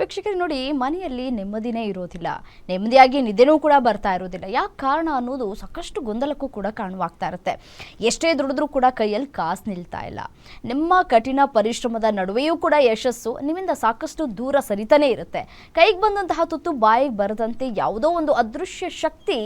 ವೀಕ್ಷಕರು ನೋಡಿ, ಮನೆಯಲ್ಲಿ ನೆಮ್ಮದಿನೇ ಇರೋದಿಲ್ಲ, ನೆಮ್ಮದಿಯಾಗಿ ನಿದ್ದೆನೂ ಕೂಡ ಬರ್ತಾ ಇರೋದಿಲ್ಲ. ಯಾಕೆ ಕಾರಣ ಅನ್ನೋದು ಸಾಕಷ್ಟು ಗೊಂದಲಕ್ಕೂ ಕೂಡ ಕಾರಣವಾಗ್ತಾ ಇರುತ್ತೆ. ಎಷ್ಟೇ ದುಡಿದ್ರೂ ಕೂಡ ಕೈಯಲ್ಲಿ ಕಾಸು ನಿಲ್ತಾ ಇಲ್ಲ. ನಿಮ್ಮ ಕಠಿಣ ಪರಿಶ್ರಮದ ನಡುವೆಯೂ ಕೂಡ ಯಶಸ್ಸು ನಿಮ್ಮಿಂದ ಸಾಕಷ್ಟು ದೂರ ಸರಿತಾನೇ ಇರುತ್ತೆ. ಕೈಗೆ ಬಂದಂತಹ ತುತ್ತು ಬಾಯಿಗೆ ಬರದಂತೆ ಯಾವುದೋ ಒಂದು ಅದೃಶ್ಯ ಶಕ್ತಿ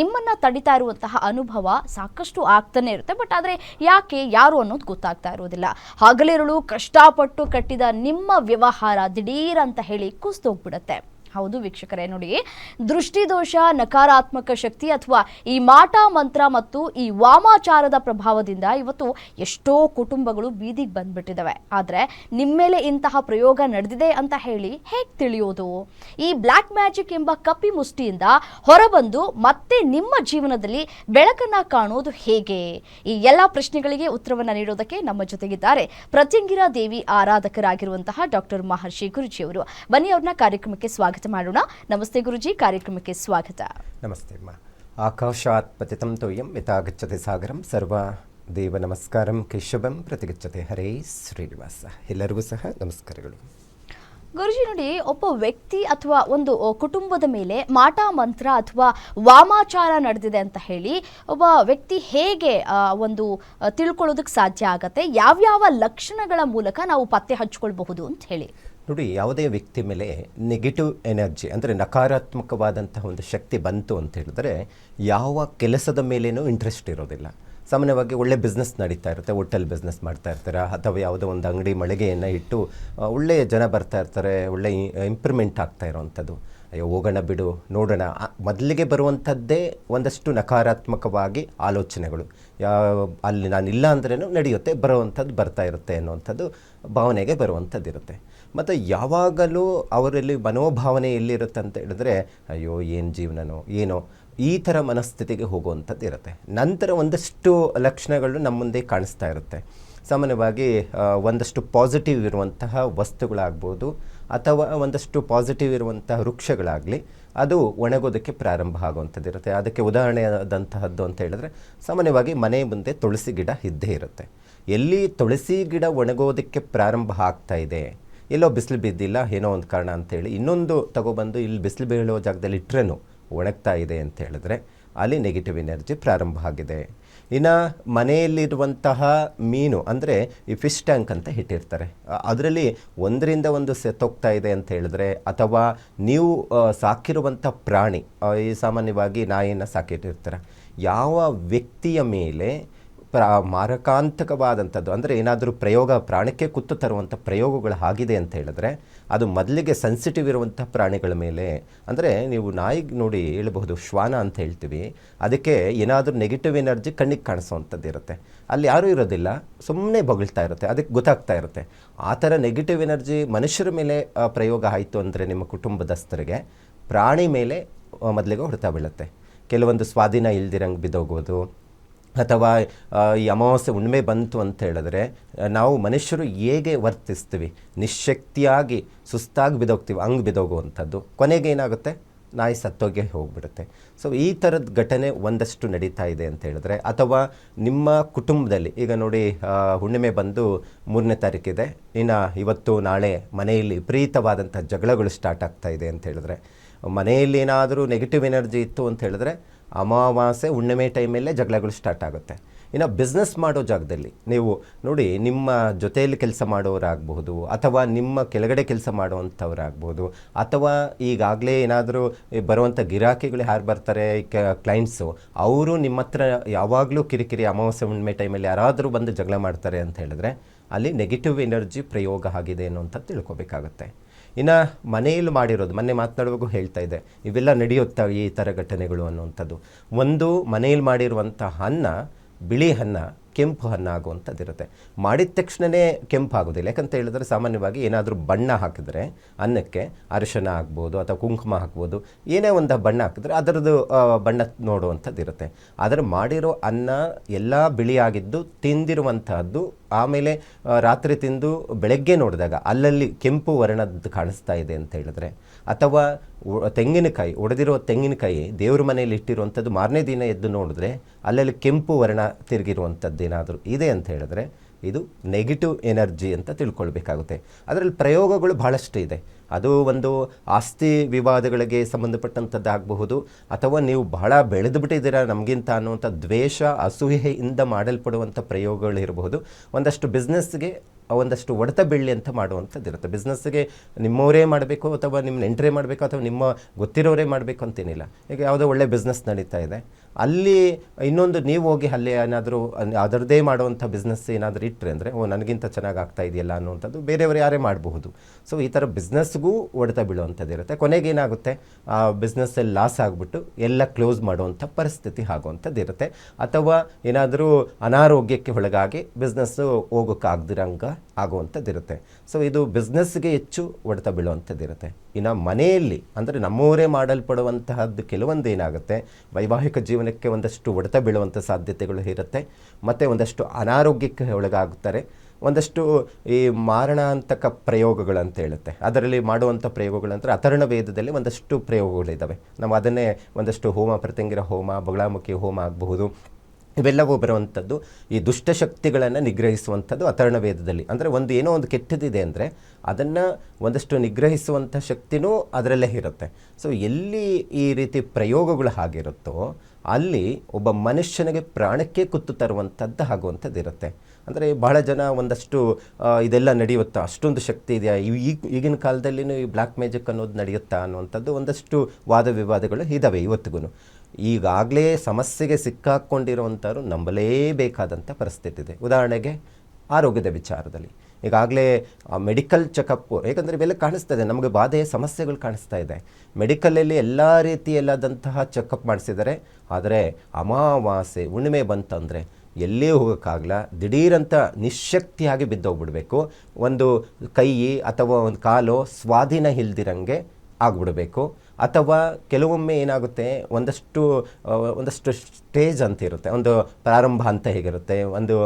ನಿಮ್ಮನ್ನ ತಡಿತಾ ಇರುವಂತಹ ಅನುಭವ ಸಾಕಷ್ಟು ಆಗ್ತಾನೆ ಇರುತ್ತೆ. ಬಟ್ ಆದರೆ ಯಾಕೆ, ಯಾರು ಅನ್ನೋದು ಗೊತ್ತಾಗ್ತಾ ಇರೋದಿಲ್ಲ. ಹಗಲಿರುಳು ಕಷ್ಟಪಟ್ಟು ಕಟ್ಟಿದ ನಿಮ್ಮ ವ್ಯವಹಾರ ದಿಢೀರ್ ಅಂತ ಹೇಳಿ ಕುಸಿದೋಗ್ಬಿಡುತ್ತೆ. ಹೌದು ವೀಕ್ಷಕರೇ, ನೋಡಿ, ದೃಷ್ಟಿದೋಷ, ನಕಾರಾತ್ಮಕ ಶಕ್ತಿ ಅಥವಾ ಈ ಮಾಟ ಮಂತ್ರ ಮತ್ತು ಈ ವಾಮಾಚಾರದ ಪ್ರಭಾವದಿಂದ ಇವತ್ತು ಎಷ್ಟೋ ಕುಟುಂಬಗಳು ಬೀದಿಗೆ ಬಂದ್ಬಿಟ್ಟಿದ್ದಾವೆ. ಆದರೆ ನಿಮ್ಮ ಮೇಲೆ ಇಂತಹ ಪ್ರಯೋಗ ನಡೆದಿದೆ ಅಂತ ಹೇಳಿ ಹೇಗೆ ತಿಳಿಯೋದು? ಈ ಬ್ಲ್ಯಾಕ್ ಮ್ಯಾಜಿಕ್ ಎಂಬ ಕಪ್ಪಿ ಮುಷ್ಟಿಯಿಂದ ಹೊರಬಂದು ಮತ್ತೆ ನಿಮ್ಮ ಜೀವನದಲ್ಲಿ ಬೆಳಕನ್ನ ಕಾಣೋದು ಹೇಗೆ? ಈ ಎಲ್ಲ ಪ್ರಶ್ನೆಗಳಿಗೆ ಉತ್ತರವನ್ನು ನೀಡೋದಕ್ಕೆ ನಮ್ಮ ಜೊತೆಗಿದ್ದಾರೆ ಪ್ರತ್ಯಂಗಿರಾ ದೇವಿ ಆರಾಧಕರಾಗಿರುವಂತಹ ಡಾಕ್ಟರ್ ಮಹರ್ಷಿ ಗುರೂಜಿಯವರು. ಬನ್ನಿ, ಅವ್ರನ್ನ ಕಾರ್ಯಕ್ರಮಕ್ಕೆ ಸ್ವಾಗತ ಮಾಡೋಣ. ನಮಸ್ತೆ ಗುರುಜಿ, ಕಾರ್ಯಕ್ರಮಕ್ಕೆ ಸ್ವಾಗತ. ನಮಸ್ತೆ ಅಮ್ಮ. ಆಕಾಶಾತ್ ಪತಿತಂ ತೋಯಂ ಯಥಾಗಚ್ಚತೆ ಸಾಗರಂ ಸರ್ವ ದೇವ ನಮಸ್ಕಾರಂ ಕೇಶವಂ ಪ್ರತಿಗಚ್ಚತೆ ಹರೇ ಶ್ರೀನಿವಾಸ. ಎಲ್ಲರಿಗೂ ಸಹ ನಮಸ್ಕಾರಗಳು. ಗುರುಜಿ ನೋಡಿ, ಒಬ್ಬ ವ್ಯಕ್ತಿ ಅಥವಾ ಒಂದು ಕುಟುಂಬದ ಮೇಲೆ ಮಾಟ ಮಂತ್ರ ಅಥವಾ ವಾಮಾಚಾರ ನಡೆದಿದೆ ಅಂತ ಹೇಳಿ ಒಬ್ಬ ವ್ಯಕ್ತಿ ಹೇಗೆ ಒಂದು ತಿಳ್ಕೊಳ್ಳೋದಕ್ಕೆ ಸಾಧ್ಯ ಆಗತ್ತೆ? ಯಾವ್ಯಾವ ಲಕ್ಷಣಗಳ ಮೂಲಕ ನಾವು ಪತ್ತೆ ಹಚ್ಕೊಳ್ಬಹುದು ಅಂತ ಹೇಳಿ? ನೋಡಿ, ಯಾವುದೇ ವ್ಯಕ್ತಿ ಮೇಲೆ ನೆಗೆಟಿವ್ ಎನರ್ಜಿ ಅಂದರೆ ನಕಾರಾತ್ಮಕವಾದಂತಹ ಒಂದು ಶಕ್ತಿ ಬಂತು ಅಂತ ಹೇಳಿದ್ರೆ ಯಾವ ಕೆಲಸದ ಮೇಲೇನೂ ಇಂಟ್ರೆಸ್ಟ್ ಇರೋದಿಲ್ಲ. ಸಾಮಾನ್ಯವಾಗಿ ಒಳ್ಳೆ ಬಿಸ್ನೆಸ್ ನಡೀತಾ ಇರುತ್ತೆ, ಹೋಟೆಲ್ ಬಿಸ್ನೆಸ್ ಮಾಡ್ತಾ ಇರ್ತಾರೆ, ಅಥವಾ ಯಾವುದೋ ಒಂದು ಅಂಗಡಿ ಮಳಿಗೆಯನ್ನು ಇಟ್ಟು ಒಳ್ಳೆಯ ಜನ ಬರ್ತಾ ಇರ್ತಾರೆ, ಒಳ್ಳೆ ಇಂಪ್ರೂವ್ಮೆಂಟ್ ಆಗ್ತಾ ಇರೋವಂಥದ್ದು. ಅಯ್ಯೋ ಹೋಗೋಣ ಬಿಡು ನೋಡೋಣ, ಮೊದಲಿಗೆ ಬರುವಂಥದ್ದೇ ಒಂದಷ್ಟು ನಕಾರಾತ್ಮಕವಾಗಿ ಆಲೋಚನೆಗಳು. ಅಲ್ಲಿ ನಾನಿಲ್ಲ ಅಂದ್ರೇನು ನಡೆಯುತ್ತೆ, ಬರುವಂಥದ್ದು ಬರ್ತಾ ಇರುತ್ತೆ ಅನ್ನುವಂಥದ್ದು ಭಾವನೆಗೆ ಬರುವಂಥದ್ದು ಇರುತ್ತೆ. ಮತ್ತು ಯಾವಾಗಲೂ ಅವರಲ್ಲಿ ಮನೋಭಾವನೆ ಎಲ್ಲಿರುತ್ತೆ ಅಂತ ಹೇಳಿದ್ರೆ ಅಯ್ಯೋ ಏನು ಜೀವನನೋ ಏನೋ ಈ ಥರ ಮನಸ್ಥಿತಿಗೆ ಹೋಗುವಂಥದ್ದು ಇರುತ್ತೆ. ನಂತರ ಒಂದಷ್ಟು ಲಕ್ಷಣಗಳು ನಮ್ಮ ಮುಂದೆ ಕಾಣಿಸ್ತಾ ಇರುತ್ತೆ. ಸಾಮಾನ್ಯವಾಗಿ ಒಂದಷ್ಟು ಪಾಸಿಟಿವ್ ಇರುವಂತಹ ವಸ್ತುಗಳಾಗ್ಬೋದು ಅಥವಾ ಒಂದಷ್ಟು ಪಾಸಿಟಿವ್ ಇರುವಂತಹ ವೃಕ್ಷಗಳಾಗಲಿ ಅದು ಒಣಗೋದಕ್ಕೆ ಪ್ರಾರಂಭ ಆಗುವಂಥದ್ದು ಇರುತ್ತೆ. ಅದಕ್ಕೆ ಉದಾಹರಣೆ ಆದಂತಹದ್ದು ಅಂತ ಹೇಳಿದ್ರೆ ಸಾಮಾನ್ಯವಾಗಿ ಮನೆ ಮುಂದೆ ತುಳಸಿ ಗಿಡ ಇದ್ದೇ ಇರುತ್ತೆ. ಎಲ್ಲಿ ತುಳಸಿ ಗಿಡ ಒಣಗೋದಕ್ಕೆ ಪ್ರಾರಂಭ ಆಗ್ತಾ ಇದೆ, ಎಲ್ಲೋ ಬಿಸಿಲು ಬಿದ್ದಿಲ್ಲ ಏನೋ ಒಂದು ಕಾರಣ ಅಂತೇಳಿ ಇನ್ನೊಂದು ತಗೊಬಂದು ಇಲ್ಲಿ ಬಿಸಿಲು ಬೀಳೋ ಜಾಗದಲ್ಲಿ ಇಟ್ಟರೇನು ಒಣಗ್ತಾ ಇದೆ ಅಂತ ಹೇಳಿದ್ರೆ ಅಲ್ಲಿ ನೆಗೆಟಿವ್ ಎನರ್ಜಿ ಪ್ರಾರಂಭ ಆಗಿದೆ. ಇನ್ನು ಮನೆಯಲ್ಲಿರುವಂತಹ ಮೀನು ಅಂದರೆ ಈ ಫಿಶ್ ಟ್ಯಾಂಕ್ ಅಂತ ಇಟ್ಟಿರ್ತಾರೆ, ಅದರಲ್ಲಿ ಒಂದರಿಂದ ಒಂದು ಸೆತ್ತೋಗ್ತಾ ಇದೆ ಅಂತ ಹೇಳಿದ್ರೆ, ಅಥವಾ ನೀವು ಸಾಕಿರುವಂಥ ಪ್ರಾಣಿ, ಈ ಸಾಮಾನ್ಯವಾಗಿ ನಾಯಿಯನ್ನು ಸಾಕಿಟ್ಟಿರ್ತಾರೆ, ಯಾವ ವ್ಯಕ್ತಿಯ ಮೇಲೆ ಮಾರಕಾಂತಕವಾದಂಥದ್ದು ಅಂದರೆ ಏನಾದರೂ ಪ್ರಯೋಗ ಪ್ರಾಣಕ್ಕೆ ಕುತ್ತು ತರುವಂಥ ಪ್ರಯೋಗಗಳು ಆಗಿದೆ ಅಂತ ಹೇಳಿದ್ರೆ ಅದು ಮೊದಲಿಗೆ ಸೆನ್ಸಿಟಿವ್ ಇರುವಂಥ ಪ್ರಾಣಿಗಳ ಮೇಲೆ, ಅಂದರೆ ನೀವು ನಾಯಿಗೆ ನೋಡಿ ಹೇಳಬಹುದು, ಶ್ವಾನ ಅಂತ ಹೇಳ್ತೀವಿ, ಅದಕ್ಕೆ ಏನಾದರೂ ನೆಗೆಟಿವ್ ಎನರ್ಜಿ ಕಣ್ಣಿಗೆ ಕಾಣಿಸೋವಂಥದ್ದು ಇರುತ್ತೆ. ಅಲ್ಲಿ ಯಾರೂ ಇರೋದಿಲ್ಲ, ಸುಮ್ಮನೆ ಬೊಗಳ್ತಾ ಇರುತ್ತೆ, ಅದಕ್ಕೆ ಗೊತ್ತಾಗ್ತಾ ಇರುತ್ತೆ. ಆ ಥರ ನೆಗೆಟಿವ್ ಎನರ್ಜಿ ಮನುಷ್ಯರ ಮೇಲೆ ಪ್ರಯೋಗ ಆಯಿತು ಅಂದರೆ ನಿಮ್ಮ ಕುಟುಂಬದಸ್ಥರಿಗೆ ಪ್ರಾಣಿ ಮೇಲೆ ಮೊದಲಿಗೆ ಹೊಡೆತ ಬೀಳುತ್ತೆ. ಕೆಲವೊಂದು ಸ್ವಾಧೀನ ಇಲ್ದಿರಂಗೆ ಬಿದ್ದೋಗೋದು, ಅಥವಾ ಈ ಅಮಾವಾಸ್ಯೆ ಹುಣ್ಣಿಮೆ ಬಂತು ಅಂತ ಹೇಳಿದ್ರೆ ನಾವು ಮನುಷ್ಯರು ಹೇಗೆ ವರ್ತಿಸ್ತೀವಿ, ನಿಶಕ್ತಿಯಾಗಿ ಸುಸ್ತಾಗಿ ಬಿದ್ದೋಗ್ತೀವಿ, ಹಂಗೆ ಬಿದ್ದೋಗುವಂಥದ್ದು. ಕೊನೆಗೆ ಏನಾಗುತ್ತೆ, ನಾಯಿ ಸತ್ತೋಗೆ ಹೋಗ್ಬಿಡುತ್ತೆ. ಸೊ ಈ ಥರದ ಘಟನೆ ಒಂದಷ್ಟು ನಡೀತಾ ಇದೆ ಅಂತ ಹೇಳಿದ್ರೆ, ಅಥವಾ ನಿಮ್ಮ ಕುಟುಂಬದಲ್ಲಿ ಈಗ ನೋಡಿ ಹುಣ್ಣಿಮೆ ಬಂದು 3ನೇ ತಾರೀಕಿದೆ, ಇನ್ನು ಇವತ್ತು ನಾಳೆ ಮನೆಯಲ್ಲಿ ವಿಪರೀತವಾದಂಥ ಜಗಳಗಳು ಸ್ಟಾರ್ಟ್ ಆಗ್ತಾ ಇದೆ ಅಂತ ಹೇಳಿದ್ರೆ, ಮನೆಯಲ್ಲಿ ಏನಾದರೂ ನೆಗೆಟಿವ್ ಎನರ್ಜಿ ಇತ್ತು ಅಂತ ಹೇಳಿದ್ರೆ ಅಮಾವಾಸ್ಯೆ ಹುಣ್ಣಿಮೆ ಟೈಮಲ್ಲೇ ಜಗಳಗಳು ಸ್ಟಾರ್ಟ್ ಆಗುತ್ತೆ. ಇನ್ನು ಬಿಸ್ನೆಸ್ ಮಾಡೋ ಜಾಗದಲ್ಲಿ ನೀವು ನೋಡಿ, ನಿಮ್ಮ ಜೊತೆಯಲ್ಲಿ ಕೆಲಸ ಮಾಡೋರಾಗಬಹುದು, ಅಥವಾ ನಿಮ್ಮ ಕೆಳಗಡೆ ಕೆಲಸ ಮಾಡುವಂಥವ್ರಾಗ್ಬೋದು, ಅಥವಾ ಈಗಾಗಲೇ ಏನಾದರೂ ಬರುವಂಥ ಗಿರಾಕಿಗಳು ಯಾರು ಬರ್ತಾರೆ ಕ್ಲೈಂಟ್ಸು, ಅವರು ನಿಮ್ಮ ಹತ್ರ ಯಾವಾಗಲೂ ಕಿರಿಕಿರಿ, ಅಮಾವಾಸ್ಯೆ ಹುಣ್ಣಿಮೆ ಟೈಮಲ್ಲಿ ಯಾರಾದರೂ ಬಂದು ಜಗಳ ಮಾಡ್ತಾರೆ ಅಂತ ಹೇಳಿದ್ರೆ ಅಲ್ಲಿ ನೆಗೆಟಿವ್ ಎನರ್ಜಿ ಪ್ರಯೋಗ ಆಗಿದೆ ಅನ್ನೋಂಥದ್ದು ತಿಳ್ಕೊಬೇಕಾಗತ್ತೆ. ಇನ್ನು ಮನೆಯಲ್ಲಿ ಮಾಡಿರೋದು, ಮೊನ್ನೆ ಮಾತನಾಡುವಾಗೂ ಹೇಳ್ತಾ ಇದೆ, ಇವೆಲ್ಲ ನಡೆಯುತ್ತವೆ ಈ ಥರ ಘಟನೆಗಳು ಅನ್ನುವಂಥದ್ದು. ಒಂದು, ಮನೆಯಲ್ಲಿ ಮಾಡಿರುವಂಥ ಅನ್ನ ಬಿಳಿ ಅನ್ನ ಕೆಂಪು ಅನ್ನ ಆಗುವಂಥದ್ದಿರುತ್ತೆ. ಮಾಡಿದ ತಕ್ಷಣವೇ ಕೆಂಪು ಆಗೋದಿಲ್ಲ, ಯಾಕಂತ ಹೇಳಿದ್ರೆ ಸಾಮಾನ್ಯವಾಗಿ ಏನಾದರೂ ಬಣ್ಣ ಹಾಕಿದ್ರೆ ಅನ್ನಕ್ಕೆ ಅರಿಶಿನ ಹಾಕ್ಬೋದು ಅಥವಾ ಕುಂಕುಮ ಹಾಕ್ಬೋದು, ಏನೇ ಒಂದು ಬಣ್ಣ ಹಾಕಿದ್ರೆ ಅದರದ್ದು ಬಣ್ಣ ನೋಡುವಂಥದ್ದಿರುತ್ತೆ. ಆದರೆ ಮಾಡಿರೋ ಅನ್ನ ಎಲ್ಲ ಬಿಳಿಯಾಗಿದ್ದು ತಿಂದಿರುವಂತಹದ್ದು, ಆಮೇಲೆ ರಾತ್ರಿ ತಿಂದು ಬೆಳಗ್ಗೆ ನೋಡಿದಾಗ ಅಲ್ಲಲ್ಲಿ ಕೆಂಪು ವರ್ಣದ್ದು ಕಾಣಿಸ್ತಾ ಇದೆ ಅಂತ ಹೇಳಿದ್ರೆ, ಅಥವಾ ತೆಂಗಿನಕಾಯಿ, ಒಡೆದಿರೋ ತೆಂಗಿನಕಾಯಿ ದೇವ್ರ ಮನೆಯಲ್ಲಿ ಇಟ್ಟಿರುವಂಥದ್ದು ಮಾರನೇ ದಿನ ಎದ್ದು ನೋಡಿದ್ರೆ ಅಲ್ಲಲ್ಲಿ ಕೆಂಪು ವರ್ಣ ತಿರುಗಿರುವಂಥದ್ದು ಏನಾದರೂ ಇದೆ ಅಂತ ಹೇಳಿದ್ರೆ ಇದು ನೆಗೆಟಿವ್ ಎನರ್ಜಿ ಅಂತ ತಿಳ್ಕೊಳ್ಬೇಕಾಗುತ್ತೆ. ಅದರಲ್ಲಿ ಪ್ರಯೋಗಗಳು ಬಹಳಷ್ಟು ಇದೆ. ಅದು ಒಂದು ಆಸ್ತಿ ವಿವಾದಗಳಿಗೆ ಸಂಬಂಧಪಟ್ಟಂಥದ್ದಾಗಬಹುದು, ಅಥವಾ ನೀವು ಬಹಳ ಬೆಳೆದು ಬಿಟ್ಟಿದ್ದೀರಾ ನಮಗಿಂತ ಅನ್ನುವಂಥ ದ್ವೇಷ ಅಸೂಯೆಯಿಂದ ಮಾಡಲ್ಪಡುವಂಥ ಪ್ರಯೋಗಗಳಿರಬಹುದು. ಒಂದಷ್ಟು ಬಿಸ್ನೆಸ್ಗೆ ಒಂದಷ್ಟು ಹೊಡೆತ ಬೀಳಲಿ ಅಂತ ಮಾಡುವಂಥದ್ದು ಇರುತ್ತೆ. ಬಿಸ್ನೆಸ್ಗೆ ನಿಮ್ಮವರೇ ಮಾಡಬೇಕು ಅಥವಾ ನಿಮ್ಮ ನೆಂಟರೇ ಮಾಡಬೇಕು ಅಥವಾ ನಿಮ್ಮ ಗೊತ್ತಿರೋರೇ ಮಾಡಬೇಕು ಅಂತೇನಿಲ್ಲ. ಈಗ ಯಾವುದೋ ಒಳ್ಳೆ ಬಿಸ್ನೆಸ್ ನಡೀತಾ ಇದೆ, ಅಲ್ಲಿ ಇನ್ನೊಂದು ನೀವು ಹೋಗಿ ಅಲ್ಲಿ ಏನಾದರೂ ಅದರದ್ದೇ ಮಾಡುವಂಥ ಬಿಸ್ನೆಸ್ ಏನಾದರೂ ಇಟ್ಟರೆ ಅಂದರೆ ನನಗಿಂತ ಚೆನ್ನಾಗಿ ಆಗ್ತಾ ಇದೆಯಲ್ಲ ಅನ್ನುವಂಥದ್ದು ಬೇರೆಯವರು ಯಾರೇ ಮಾಡಬಹುದು. ಸೊ ಈ ಥರ ಬಿಸ್ನೆಸ್ಗೂ ಹೊಡೆತ ಬೀಳುವಂಥದ್ದು ಇರುತ್ತೆ. ಕೊನೆಗೇನಾಗುತ್ತೆ, ಆ ಬಿಸ್ನೆಸ್ಸಲ್ಲಿ ಲಾಸ್ ಆಗಿಬಿಟ್ಟು ಎಲ್ಲ ಕ್ಲೋಸ್ ಮಾಡುವಂಥ ಪರಿಸ್ಥಿತಿ ಆಗುವಂಥದ್ದು ಇರುತ್ತೆ. ಅಥವಾ ಏನಾದರೂ ಅನಾರೋಗ್ಯಕ್ಕೆ ಒಳಗಾಗಿ ಬಿಸ್ನೆಸ್ಸು ಹೋಗೋಕ್ಕಾಗ್ದಿರಂಗೆ ಆಗುವಂಥದ್ದು ಇರುತ್ತೆ. ಸೊ ಇದು ಬಿಸ್ನೆಸ್ಗೆ ಹೆಚ್ಚು ಹೊಡೆತ ಬೀಳುವಂಥದ್ದು ಇರುತ್ತೆ. ಇನ್ನು ಮನೆಯಲ್ಲಿ ಅಂದರೆ ನಮ್ಮವರೇ ಮಾಡಲ್ಪಡುವಂತಹದ್ದು ಕೆಲವೊಂದು ಏನಾಗುತ್ತೆ, ವೈವಾಹಿಕ ಜೀವನಕ್ಕೆ ಒಂದಷ್ಟು ಹೊಡೆತ ಬೀಳುವಂಥ ಸಾಧ್ಯತೆಗಳು ಇರುತ್ತೆ. ಮತ್ತು ಒಂದಷ್ಟು ಅನಾರೋಗ್ಯಕ್ಕೆ ಒಳಗಾಗುತ್ತಾರೆ. ಒಂದಷ್ಟು ಈ ಮಾರಣಾಂತಕ ಪ್ರಯೋಗಗಳಂತ ಹೇಳುತ್ತೆ, ಅದರಲ್ಲಿ ಮಾಡುವಂಥ ಪ್ರಯೋಗಗಳಂದ್ರೆ ಅಥರ್ಣ ವೇದದಲ್ಲಿ ಒಂದಷ್ಟು ಪ್ರಯೋಗಗಳಿದ್ದಾವೆ. ನಾವು ಅದನ್ನೇ ಒಂದಷ್ಟು ಹೋಮ, ಪ್ರತ್ಯಂಗಿರ ಹೋಮ, ಬಗಳಾಮುಖಿ ಹೋಮ ಆಗಬಹುದು, ಇವೆಲ್ಲವೂ ಬರುವಂಥದ್ದು ಈ ದುಷ್ಟಶಕ್ತಿಗಳನ್ನು ನಿಗ್ರಹಿಸುವಂಥದ್ದು ಅಥರ್ಣ ವೇದದಲ್ಲಿ. ಅಂದರೆ ಏನೋ ಒಂದು ಕೆಟ್ಟದಿದೆ ಅಂದರೆ ಅದನ್ನು ಒಂದಷ್ಟು ನಿಗ್ರಹಿಸುವಂಥ ಶಕ್ತಿನೂ ಅದರಲ್ಲೇ ಇರುತ್ತೆ. ಸೊ ಎಲ್ಲಿ ಈ ರೀತಿ ಪ್ರಯೋಗಗಳು ಆಗಿರುತ್ತೋ ಅಲ್ಲಿ ಒಬ್ಬ ಮನುಷ್ಯನಿಗೆ ಪ್ರಾಣಕ್ಕೆ ಕುತ್ತು ತರುವಂಥದ್ದು ಆಗುವಂಥದ್ದು ಇರುತ್ತೆ. ಅಂದರೆ ಬಹಳ ಜನ ಒಂದಷ್ಟು ಇದೆಲ್ಲ ನಡೆಯುತ್ತಾ, ಅಷ್ಟೊಂದು ಶಕ್ತಿ ಇದೆಯಾ, ಈಗಿನ ಕಾಲದಲ್ಲಿನೂ ಈ ಬ್ಲ್ಯಾಕ್ ಮ್ಯಾಜಿಕ್ ಅನ್ನೋದು ನಡೆಯುತ್ತಾ ಅನ್ನುವಂಥದ್ದು ಒಂದಷ್ಟು ವಾದ ವಿವಾದಗಳು ಇದ್ದಾವೆ ಇವತ್ತಿಗೂ. ಈಗಾಗಲೇ ಸಮಸ್ಯೆಗೆ ಸಿಕ್ಕಾಕ್ಕೊಂಡಿರುವಂಥವ್ರು ನಂಬಲೇಬೇಕಾದಂಥ ಪರಿಸ್ಥಿತಿ ಇದೆ. ಉದಾಹರಣೆಗೆ ಆರೋಗ್ಯದ ವಿಚಾರದಲ್ಲಿ ಈಗಾಗಲೇ ಮೆಡಿಕಲ್ ಚೆಕಪ್ಪು, ಏಕೆಂದರೆ ಇವೆಲ್ಲ ಕಾಣಿಸ್ತದೆ, ನಮಗೆ ಬಾಧೆಯ ಸಮಸ್ಯೆಗಳು ಕಾಣಿಸ್ತಾ ಇದೆ. ಮೆಡಿಕಲಲ್ಲಿ ಎಲ್ಲ ರೀತಿಯಲ್ಲಾದಂತಹ ಚೆಕಪ್ ಮಾಡಿಸಿದ್ದಾರೆ. ಆದರೆ ಅಮಾವಾಸ್ಯೆ ಹುಣ್ಣಿಮೆ ಬಂತಂದರೆ ಎಲ್ಲೇ ಹೋಗೋಕ್ಕಾಗಲ್ಲ, ದಿಢೀರಂತ ನಿಶ್ಶಕ್ತಿಯಾಗಿ ಬಿದ್ದೋಗ್ಬಿಡ್ಬೇಕು. ಒಂದು ಕೈ ಅಥವಾ ಒಂದು ಕಾಲು ಸ್ವಾಧೀನ ಇಲ್ದಿರಂಗೆ ಆಗಿಬಿಡಬೇಕು. ಅಥವಾ ಕೆಲವೊಮ್ಮೆ ಏನಾಗುತ್ತೆ, ಒಂದಷ್ಟು ಸ್ಟೇಜ್ ಅಂತ ಇರುತ್ತೆ, ಒಂದು ಪ್ರಾರಂಭ ಅಂತ ಹೇಗಿರುತ್ತೆ, ಒಂದು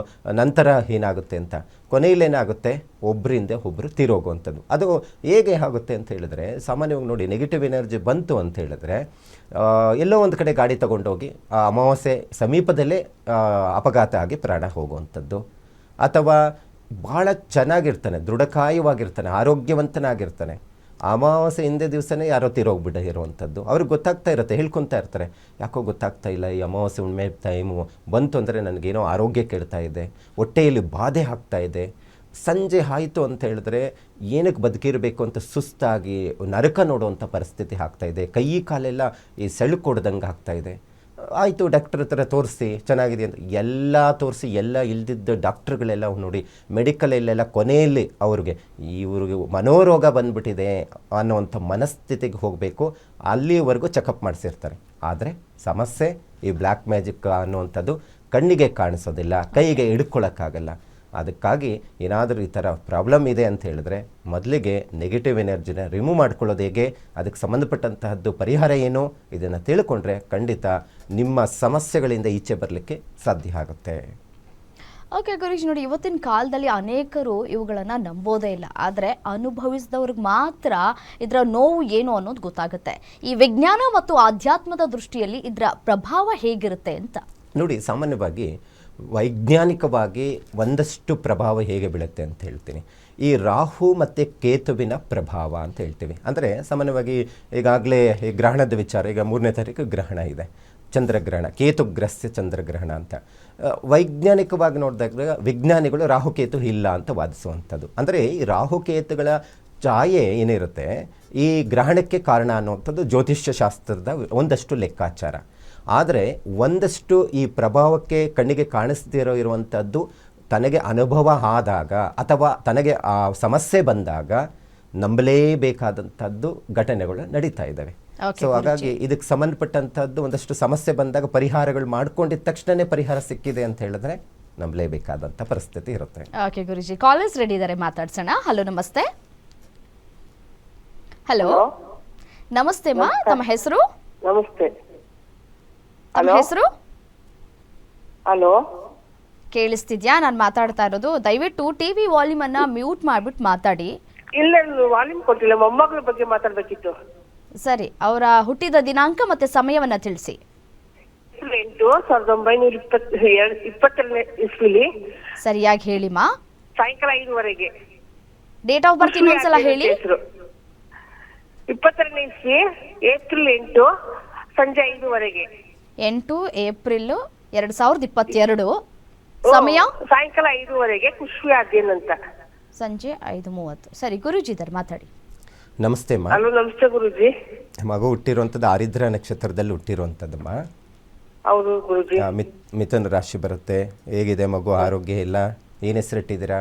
ನಂತರ ಏನಾಗುತ್ತೆ ಅಂತ, ಕೊನೆಯಲ್ಲೇನಾಗುತ್ತೆ ಒಬ್ಬರಿಂದ ಒಬ್ಬರು ತೀರೋಗುವಂಥದ್ದು. ಅದು ಹೇಗೆ ಆಗುತ್ತೆ ಅಂತ ಹೇಳಿದ್ರೆ, ಸಾಮಾನ್ಯವಾಗಿ ನೋಡಿ, ನೆಗೆಟಿವ್ ಎನರ್ಜಿ ಬಂತು ಅಂತ ಹೇಳಿದ್ರೆ ಎಲ್ಲೋ ಒಂದು ಕಡೆ ಗಾಡಿ ತಗೊಂಡೋಗಿ ಆ ಅಮಾವಾಸ್ಯೆ ಸಮೀಪದಲ್ಲೇ ಅಪಘಾತ ಆಗಿ ಪ್ರಾಣ ಹೋಗುವಂಥದ್ದು. ಅಥವಾ ಭಾಳ ಚೆನ್ನಾಗಿರ್ತಾನೆ, ದೃಢಕಾಯವಾಗಿರ್ತಾನೆ, ಆರೋಗ್ಯವಂತನಾಗಿರ್ತಾನೆ, ಅಮಾವಾಸ್ಯೆ ಹಿಂದೆ ದಿವಸನೇ ಯಾರೋ ತೀರೋಗ್ಬಿಟ್ಟು ಇರುವಂಥದ್ದು. ಅವ್ರಿಗೆ ಗೊತ್ತಾಗ್ತಾ ಇರುತ್ತೆ, ಹೇಳ್ಕೊತಾ ಇರ್ತಾರೆ, ಯಾಕೋ ಗೊತ್ತಾಗ್ತಾ ಇಲ್ಲ, ಈ ಅಮಾವಾಸ್ಯೆ ಹುಣ್ಣಿಮೆ ಟೈಮು ಬಂತು ಅಂದರೆ ನನಗೇನೋ ಆರೋಗ್ಯ ಕೆಡ್ತಾ ಇದೆ, ಹೊಟ್ಟೆಯಲ್ಲಿ ಬಾಧೆ ಆಗ್ತಾ ಇದೆ. ಸಂಜೆ ಆಯಿತು ಅಂತ ಹೇಳಿದ್ರೆ ಏನಕ್ಕೆ ಬದುಕಿರಬೇಕು ಅಂತ ಸುಸ್ತಾಗಿ ನರಕ ನೋಡುವಂಥ ಪರಿಸ್ಥಿತಿ ಆಗ್ತಾಯಿದೆ. ಕೈ ಕಾಲೆಲ್ಲ ಈ ಸೆಳುಕೊಡ್ದಂಗೆ ಆಗ್ತಾಯಿದೆ. ಆಯಿತು, ಡಾಕ್ಟರ್ ಹತ್ರ ತೋರಿಸಿ ಚೆನ್ನಾಗಿದೆ ಅಂತ ಎಲ್ಲ ತೋರಿಸಿ ಎಲ್ಲ ಇಲ್ದಿದ್ದ ಡಾಕ್ಟ್ರುಗಳೆಲ್ಲ ನೋಡಿ ಮೆಡಿಕಲಲ್ಲೆಲ್ಲ ಕೊನೆಯಲ್ಲಿ ಇವ್ರಿಗೆ ಮನೋರೋಗ ಬಂದ್ಬಿಟ್ಟಿದೆ ಅನ್ನೋವಂಥ ಮನಸ್ಥಿತಿಗೆ ಹೋಗಬೇಕು, ಅಲ್ಲಿವರೆಗೂ ಚೆಕಪ್ ಮಾಡಿಸಿರ್ತಾರೆ. ಆದರೆ ಸಮಸ್ಯೆ ಈ ಬ್ಲ್ಯಾಕ್ ಮ್ಯಾಜಿಕ್ ಅನ್ನುವಂಥದ್ದು ಕಣ್ಣಿಗೆ ಕಾಣಿಸೋದಿಲ್ಲ, ಕೈಗೆ ಹಿಡ್ಕೊಳ್ಳೋಕ್ಕಾಗಲ್ಲ. ಅದಕ್ಕಾಗಿ ಏನಾದರೂ ಈ ಥರ ಪ್ರಾಬ್ಲಮ್ ಇದೆ ಅಂತ ಹೇಳಿದ್ರೆ ಮೊದಲಿಗೆ ನೆಗೆಟಿವ್ ಎನರ್ಜಿನ ರಿಮೂವ್ ಮಾಡ್ಕೊಳ್ಳೋದು ಹೇಗೆ, ಅದಕ್ಕೆ ಸಂಬಂಧಪಟ್ಟಂತಹದ್ದು ಪರಿಹಾರ ಏನು, ಇದನ್ನು ತಿಳ್ಕೊಂಡ್ರೆ ಖಂಡಿತ ನಿಮ್ಮ ಸಮಸ್ಯೆಗಳಿಂದ ಈಚೆ ಬರಲಿಕ್ಕೆ ಸಾಧ್ಯ ಆಗುತ್ತೆ. ಓಕೆ ಗುರೀಶ್, ನೋಡಿ, ಇವತ್ತಿನ ಕಾಲದಲ್ಲಿ ಅನೇಕರು ಇವುಗಳನ್ನು ನಂಬೋದೇ ಇಲ್ಲ. ಆದರೆ ಅನುಭವಿಸಿದವ್ರಿಗೆ ಮಾತ್ರ ಇದರ ನೋವು ಏನು ಅನ್ನೋದು ಗೊತ್ತಾಗುತ್ತೆ. ಈ ವಿಜ್ಞಾನ ಮತ್ತು ಆಧ್ಯಾತ್ಮದ ದೃಷ್ಟಿಯಲ್ಲಿ ಇದರ ಪ್ರಭಾವ ಹೇಗಿರುತ್ತೆ ಅಂತ ನೋಡಿ. ಸಾಮಾನ್ಯವಾಗಿ ವೈಜ್ಞಾನಿಕವಾಗಿ ಒಂದಷ್ಟು ಪ್ರಭಾವ ಹೇಗೆ ಬೀಳುತ್ತೆ ಅಂತ ಹೇಳ್ತೀನಿ. ಈ ರಾಹು ಮತ್ತು ಕೇತುವಿನ ಪ್ರಭಾವ ಅಂತ ಹೇಳ್ತೀವಿ. ಅಂದರೆ ಸಾಮಾನ್ಯವಾಗಿ ಈಗಾಗಲೇ ಈ ಗ್ರಹಣದ ವಿಚಾರ, ಈಗ 3ನೇ ತಾರೀಕು ಗ್ರಹಣ ಇದೆ, ಚಂದ್ರಗ್ರಹಣ, ಕೇತುಗ್ರಸ್ಯ ಚಂದ್ರಗ್ರಹಣ ಅಂತ. ವೈಜ್ಞಾನಿಕವಾಗಿ ನೋಡಿದಾಗ ವಿಜ್ಞಾನಿಗಳು ರಾಹುಕೇತು ಇಲ್ಲ ಅಂತ ವಾದಿಸುವಂಥದ್ದು. ಅಂದರೆ ಈ ರಾಹುಕೇತುಗಳ ಛಾಯೆ ಏನಿರುತ್ತೆ ಈ ಗ್ರಹಣಕ್ಕೆ ಕಾರಣ ಅನ್ನುವಂಥದ್ದು ಜ್ಯೋತಿಷ್ಯ ಶಾಸ್ತ್ರದ ಒಂದಷ್ಟು ಲೆಕ್ಕಾಚಾರ. ಆದರೆ ಒಂದಷ್ಟು ಈ ಪ್ರಭಾವಕ್ಕೆ ಕಣ್ಣಿಗೆ ಕಾಣಿಸ್ತಿರೋ ಇರುವಂಥದ್ದು ತನಗೆ ಅನುಭವ ಆದಾಗ ಅಥವಾ ತನಗೆ ಆ ಸಮಸ್ಯೆ ಬಂದಾಗ ನಂಬಲೇಬೇಕಾದಂಥದ್ದು ಘಟನೆಗಳು ನಡೀತಾ ಇದ್ದಾವೆ. ಸೊ ಹಾಗಾಗಿ ಇದಕ್ಕೆ ಸಂಬಂಧಪಟ್ಟಂಥದ್ದು ಒಂದಷ್ಟು ಸಮಸ್ಯೆ ಬಂದಾಗ ಪರಿಹಾರಗಳು ಮಾಡ್ಕೊಂಡಿದ್ದ ತಕ್ಷಣವೇ ಪರಿಹಾರ ಸಿಕ್ಕಿದೆ ಅಂತ ಹೇಳಿದ್ರೆ ನಂಬಲೇಬೇಕಾದಂಥ ಪರಿಸ್ಥಿತಿ ಇರುತ್ತೆ. ಓಕೆ ಗುರುಜಿ, ಕಾಲರ್ಸ್ ರೆಡಿ ಇದ್ದಾರೆ, ಮಾತಾಡ್ಸೋಣ. ಹಲೋ, ನಮಸ್ತೆ. ಹಲೋ, ನಮಸ್ತೆ ಮಾ, ತಮ್ಮ ಹೆಸರು? ನಮಸ್ತೆ. ತಮ್ಮ ಹೆಸರು? ಹಲೋ, ಕೇಳಿಸ್ತಿದ್ಯಾ ನಾನು ಮಾತಾಡ್ತಾ ಇರೋದು? ದಯವಿಟ್ಟು ಟಿವಿ ವಾಲ್ಯೂಮ್ ಅನ್ನ ಮ್ಯೂಟ್ ಮಾಡ್ಬಿಟ್ಟು ಮಾತಾಡಿ. ಇಲ್ಲ, ವಾಲ್ಯೂಮ್ ಕೊಟ್ಟಿಲ್ಲ, ಮೊಮ್ಮಗಳ ಬಗ್ಗೆ ಮಾತಾಡ್ಬೇಕಿತ್ತು. ಸರಿ, ಅವರ ಹುಟ್ಟಿದ ದಿನಾಂಕ ಮತ್ತೆ ಸಮಯವನ್ನ ತಿಳಿಸಿ. ಏಪ್ರಿಲ್ 8, 1922 ಇಸ್ವಿಲಿ ಸರಿಯಾಗಿ ಹೇಳಿಮಾ. ಸಾಯಂಕಾಲ 5 ಡೇಟ್ ಆಫ್ ಬರ್ತ್ ಇನ್ನೊಂದ್ಸಲ ಹೇಳಿ. 22ನೇ ಇಸ್ವಿ ಏಪ್ರಿಲ್ 8 ಸಂಜೆ 5 8 ಏಪ್ರಿಲ್ 2022. ಸಮಯ ಸಾಯಂಕಾಲ 5 ಖುಷ್ವಿ ಅಧ್ಯಯನ ಅಂತ. ಸಂಜೆ 5:30. ಸರಿ, ಗುರೂಜಿ ಇದ್ದಾರೆ, ಮಾತಾಡಿ. ನಮಸ್ತೆ ಅಮ್ಮ. ಹಲೋ, ನಮಸ್ತೆ ಗುರುಜಿ. ಮಗು ಹುಟ್ಟಿರುವಂಥದ್ದು ಆರಿದ್ರ ನಕ್ಷತ್ರದಲ್ಲಿ ಹುಟ್ಟಿರುವಂಥದ್ದಮ್ಮ. ಹೌದು ಗುರುಜಿ. ಮಿಥುನ ರಾಶಿ ಬರುತ್ತೆ. ಹೇಗಿದೆ ಮಗು ಆರೋಗ್ಯ ಎಲ್ಲ? ಏನು ಹೆಸರಿಟ್ಟಿದ್ದೀರಾ?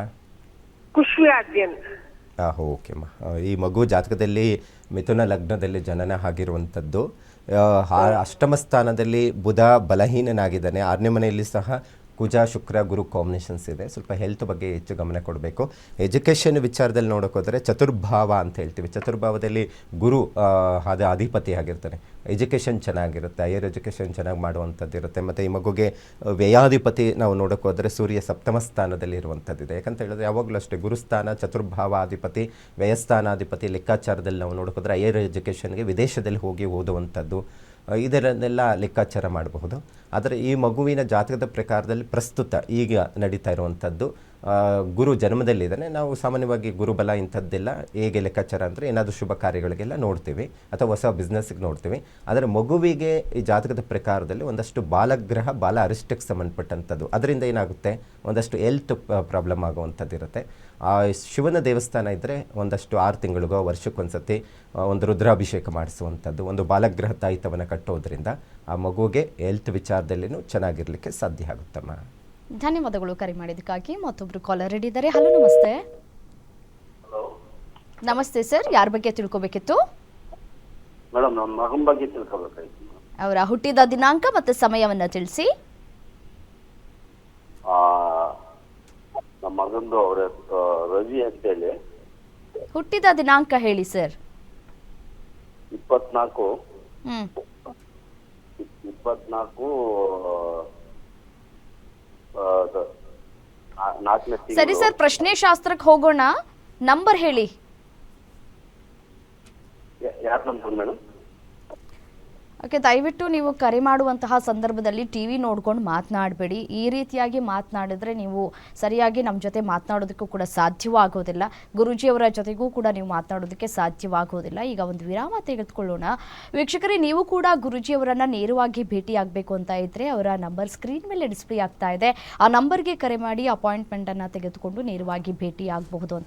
ಖುಷ್ವಿ ಅಧ್ಯಯನ. ಓಕೆಮ್ಮ. ಈ ಮಗು ಜಾತಕದಲ್ಲಿ ಮಿಥುನ ಲಗ್ನದಲ್ಲಿ ಜನನ ಆಗಿರುವಂಥದ್ದು. ಅಷ್ಟಮ ಸ್ಥಾನದಲ್ಲಿ ಬುಧ ಬಲಹೀನನಾಗಿದ್ದಾನೆ. 6ನೇ ಮನೆಯಲ್ಲಿ ಸಹ ಕುಜ ಶುಕ್ರ ಗುರು ಕಾಂಬಿನೇಷನ್ಸ್ ಇದೆ. ಸ್ವಲ್ಪ ಹೆಲ್ತ್ ಬಗ್ಗೆ ಹೆಚ್ಚು ಗಮನ ಕೊಡಬೇಕು. ಎಜುಕೇಷನ್ ವಿಚಾರದಲ್ಲಿ ನೋಡೋಕ್ಕೋದ್ರೆ ಚತುರ್ಭಾವ ಅಂತ ಹೇಳ್ತೀವಿ. ಚತುರ್ಭಾವದಲ್ಲಿ ಗುರು ಅಧಿಪತಿ ಆಗಿರ್ತಾನೆ. ಎಜುಕೇಷನ್ ಚೆನ್ನಾಗಿರುತ್ತೆ, ಹೈಯರ್ ಎಜುಕೇಷನ್ ಚೆನ್ನಾಗಿ ಮಾಡುವಂಥದ್ದು ಇರುತ್ತೆ. ಮತ್ತು ಈ ಮಗುಗೆ ವ್ಯಯಾಧಿಪತಿ ನಾವು ನೋಡೋಕ್ಕೋದ್ರೆ ಸೂರ್ಯ ಸಪ್ತಮ ಸ್ಥಾನದಲ್ಲಿ ಇರುವಂಥದ್ದಿದೆ. ಯಾಕಂತ ಹೇಳಿದ್ರೆ ಯಾವಾಗಲೂ ಅಷ್ಟೇ ಗುರುಸ್ಥಾನ, ಚತುರ್ಭಾವಾಧಿಪತಿ, ವ್ಯಯಸ್ಥಾನಾಧಿಪತಿ ಲೆಕ್ಕಾಚಾರದಲ್ಲಿ ನಾವು ನೋಡೋಕ್ಕೋದ್ರೆ ಹೈಯರ್ ಎಜುಕೇಷನ್ಗೆ ವಿದೇಶದಲ್ಲಿ ಹೋಗಿ ಓದುವಂಥದ್ದು, ಇದರನ್ನೆಲ್ಲ ಲೆಕ್ಕಾಚಾರ ಮಾಡಬಹುದು. ಆದರೆ ಈ ಮಗುವಿನ ಜಾತಕದ ಪ್ರಕಾರದಲ್ಲಿ ಪ್ರಸ್ತುತ ಈಗ ನಡೀತಾ ಇರುವಂಥದ್ದು ಗುರು ಜನ್ಮದಲ್ಲಿದ್ದಾನೆ. ನಾವು ಸಾಮಾನ್ಯವಾಗಿ ಗುರುಬಲ ಇಂಥದ್ದೆಲ್ಲ ಹೇಗೆ ಲೆಕ್ಕಾಚಾರ ಅಂದರೆ ಏನಾದರೂ ಶುಭ ಕಾರ್ಯಗಳಿಗೆಲ್ಲ ನೋಡ್ತೀವಿ ಅಥವಾ ಹೊಸ ಬಿಸ್ನೆಸ್ಗೆ ನೋಡ್ತೀವಿ. ಆದರೆ ಮಗುವಿಗೆ ಈ ಜಾತಕದ ಪ್ರಕಾರದಲ್ಲಿ ಒಂದಷ್ಟು ಬಾಲಗ್ರಹ, ಬಾಲ ಅರಿಷ್ಟಕ್ಕೆ ಸಂಬಂಧಪಟ್ಟಂಥದ್ದು, ಅದರಿಂದ ಏನಾಗುತ್ತೆ ಒಂದಷ್ಟು ಹೆಲ್ತ್ ಪ್ರಾಬ್ಲಮ್ ಆಗುವಂಥದ್ದು ಇರುತ್ತೆ. ಆ ಶಿವನ ದೇವಸ್ಥಾನ ಇದ್ದರೆ ಒಂದಷ್ಟು 6 ತಿಂಗಳಿಗೋ ವರ್ಷಕ್ಕೊಂದ್ಸತಿ ಒಂದು ರುದ್ರಾಭಿಷೇಕ ಮಾಡಿಸುವಂಥದ್ದು, ಒಂದು ಬಾಲಗ್ರಹ ತಾಯಿತವನ್ನು ಕಟ್ಟೋದ್ರಿಂದ ಆ ಮಗುವಿಗೆ ಹೆಲ್ತ್ ವಿಚಾರದಲ್ಲಿನೂ ಚೆನ್ನಾಗಿರಲಿಕ್ಕೆ ಸಾಧ್ಯ ಆಗುತ್ತಮ್ಮ. ಧನ್ಯವಾದಗಳು ಕರೆ ಮಾಡಿದ್ದಕ್ಕಾಗಿ. ಮತ್ತೊಬ್ರು ಕಾಲರ್ ರೆಡಿ ಇದ್ದಾರೆ. ಹಲೋ, ನಮಸ್ತೆ. ನಮಸ್ತೆ ಸರ್, ಯಾರ ಬಗ್ಗೆ ತಿಳ್ಕೊಬೇಕಿತ್ತು? ಮೇಡಮ್, ನಮ್ಮ ಮಗನ ಬಗ್ಗೆ ತಿಳ್ಕೊಬೇಕಾಯ್ತು. ಅವರ ಹುಟ್ಟಿದ ದಿನಾಂಕ ಮತ್ತು ಸಮಯವನ್ನ ತಿಳಿಸಿ. ನಮ್ಮ ಮಗಂದು ಅವ್ರ ರವಿ ಅಂತೇಳಿ. ಹುಟ್ಟಿದ ದಿನಾಂಕ ಹೇಳಿ ಸರ್. 24 ಹ್ಮ್ 24 4ನೇ ತಿಂಗಳು. ಸರಿ ಸರ್, ಪ್ರಶ್ನೆ ಶಾಸ್ತ್ರಕ್ಕೆ ಹೋಗೋಣ. ನಂಬರ್ ಹೇಳಿ. ಯಾರ ನಂಬರ್ ಮೇಡಮ್? ಓಕೆ, ದಯವಿಟ್ಟು ನೀವು ಕರೆ ಮಾಡುವಂತಹ ಸಂದರ್ಭದಲ್ಲಿ ಟಿವಿ ನೋಡ್ಕೊಂಡು ಮಾತನಾಡಬೇಡಿ. ಈ ರೀತಿಯಾಗಿ ಮಾತನಾಡಿದ್ರೆ ನೀವು ಸರಿಯಾಗಿ ನಮ್ಮ ಜೊತೆ ಮಾತನಾಡೋದಕ್ಕೂ ಕೂಡ ಸಾಧ್ಯವಾಗೋದಿಲ್ಲ. ಗುರೂಜಿಯವರ ಜೊತೆಗೂ ಕೂಡ ನೀವು ಮಾತನಾಡೋದಕ್ಕೆ ಸಾಧ್ಯವಾಗೋದಿಲ್ಲ. ಈಗ ಒಂದು ವಿರಾಮ ತೆಗೆದುಕೊಳ್ಳೋಣ. ವೀಕ್ಷಕರೇ, ನೀವು ಕೂಡ ಗುರೂಜಿಯವರನ್ನು ನೇರವಾಗಿ ಭೇಟಿ ಆಗಬೇಕು ಅಂತ ಇದ್ದರೆ ಅವರ ನಂಬರ್ ಸ್ಕ್ರೀನ್ ಮೇಲೆ ಡಿಸ್ಪ್ಲೇ ಆಗ್ತಾ ಇದೆ. ಆ ನಂಬರ್ಗೆ ಕರೆ ಮಾಡಿ ಅಪಾಯಿಂಟ್ಮೆಂಟನ್ನು ತೆಗೆದುಕೊಂಡು ನೇರವಾಗಿ ಭೇಟಿ ಆಗಬಹುದು ಅಂತ